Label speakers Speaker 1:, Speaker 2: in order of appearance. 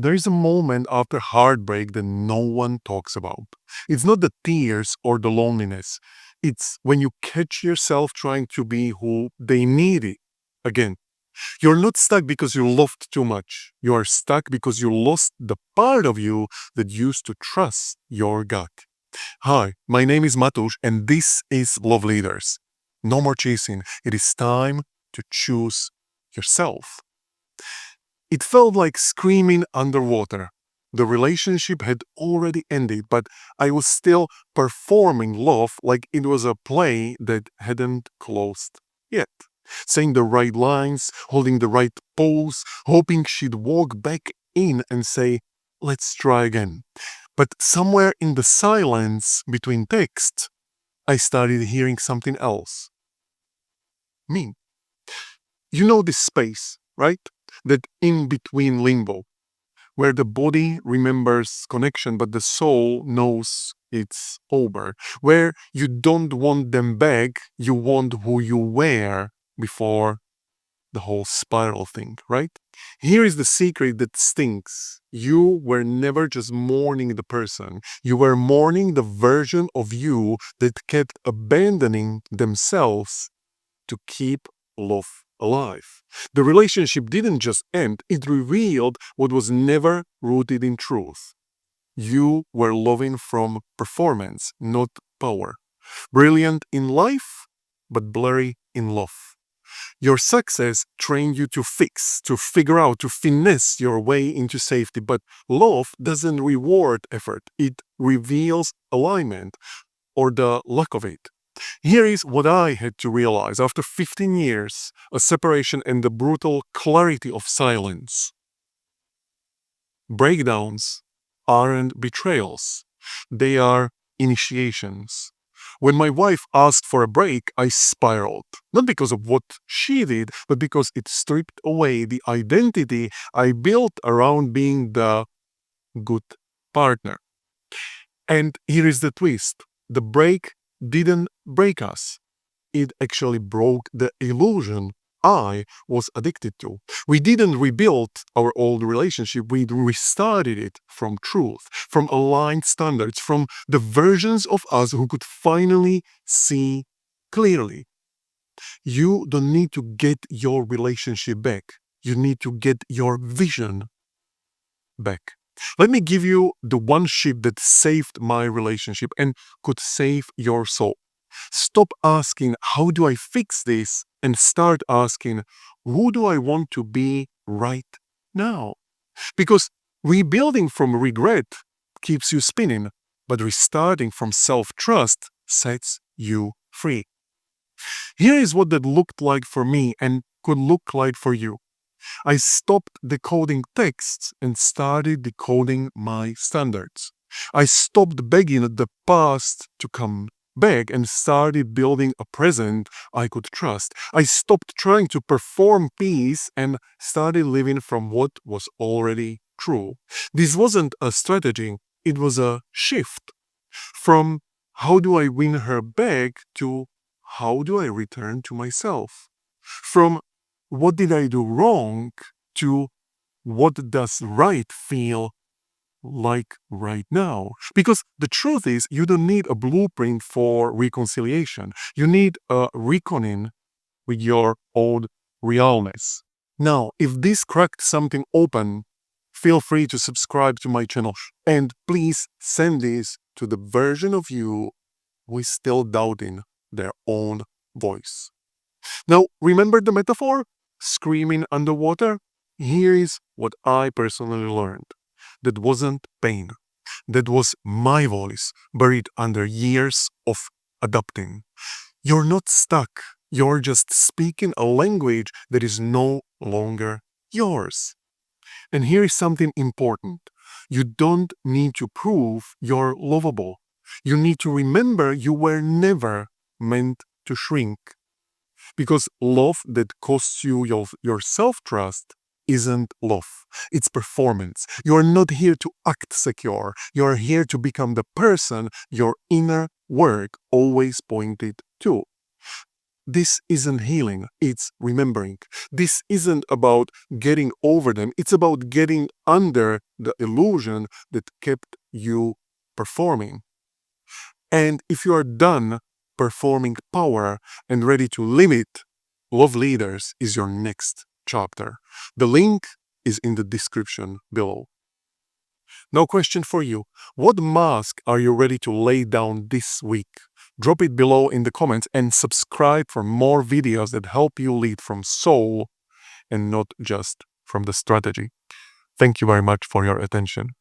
Speaker 1: There is a moment after heartbreak that no one talks about. It's not the tears or the loneliness. It's when you catch yourself trying to be who they needed. Again, you're not stuck because you loved too much. You are stuck because you lost the part of you that used to trust your gut. Hi, my name is Matush, and this is Love Leaders. No more chasing. It is time to choose yourself. It felt like screaming underwater. The relationship had already ended, but I was still performing love like it was a play that hadn't closed yet. Saying the right lines, holding the right pose, hoping she'd walk back in and say, "Let's try again." But somewhere in the silence between texts, I started hearing something else. Me. You know this space, right? That in between limbo, where the body remembers connection, but the soul knows it's over, where you don't want them back, you want who you were before the whole spiral thing, right? Here is the secret that stinks. You were never just mourning the person, you were mourning the version of you that kept abandoning themselves to keep love alive. The relationship didn't just end, it revealed what was never rooted in truth. You were loving from performance, not power. Brilliant in life, but blurry in love. Your success trained you to fix, to figure out, to finesse your way into safety, but love doesn't reward effort, it reveals alignment or the lack of it. Here is what I had to realize after 15 years of separation and the brutal clarity of silence. Breakdowns aren't betrayals, they are initiations. When my wife asked for a break, I spiraled. Not because of what she did, but because it stripped away the identity I built around being the good partner. And here is the twist: the break didn't break us, it actually broke the illusion I was addicted to. We didn't rebuild our old relationship, we restarted it from truth, from aligned standards, from the versions of us who could finally see clearly. You don't need to get your relationship back, you need to get your vision back. Let me give you the one shift that saved my relationship and could save your soul. Stop asking, "How do I fix this?" and start asking, "Who do I want to be right now?" Because rebuilding from regret keeps you spinning, but restarting from self trust sets you free. Here is what that looked like for me and could look like for you. I stopped decoding texts and started decoding my standards. I stopped begging the past to come back and started building a present I could trust. I stopped trying to perform peace and started living from what was already true. This wasn't a strategy, it was a shift from "how do I win her back" to "how do I return to myself?" From "what did I do wrong" to "what does right feel like right now?" Because the truth is, you don't need a blueprint for reconciliation. You need a reckoning with your old realness. Now, if this cracked something open, feel free to subscribe to my channel and please send this to the version of you who is still doubting their own voice. Now, remember the metaphor? Screaming underwater? Here is what I personally learned. That wasn't pain. That was my voice buried under years of adapting. You're not stuck. You're just speaking a language that is no longer yours. And here is something important. You don't need to prove you're lovable. You need to remember you were never meant to shrink. Because love that costs you your self trust isn't love, it's performance. You are not here to act secure, you are here to become the person your inner work always pointed to. This isn't healing, it's remembering. This isn't about getting over them, it's about getting under the illusion that kept you performing. And if you are done performing power and ready to limit, Love Leaders is your next chapter. The link is in the description below. Now, question for you. What mask are you ready to lay down this week? Drop it below in the comments and subscribe for more videos that help you lead from soul and not just from the strategy. Thank you very much for your attention.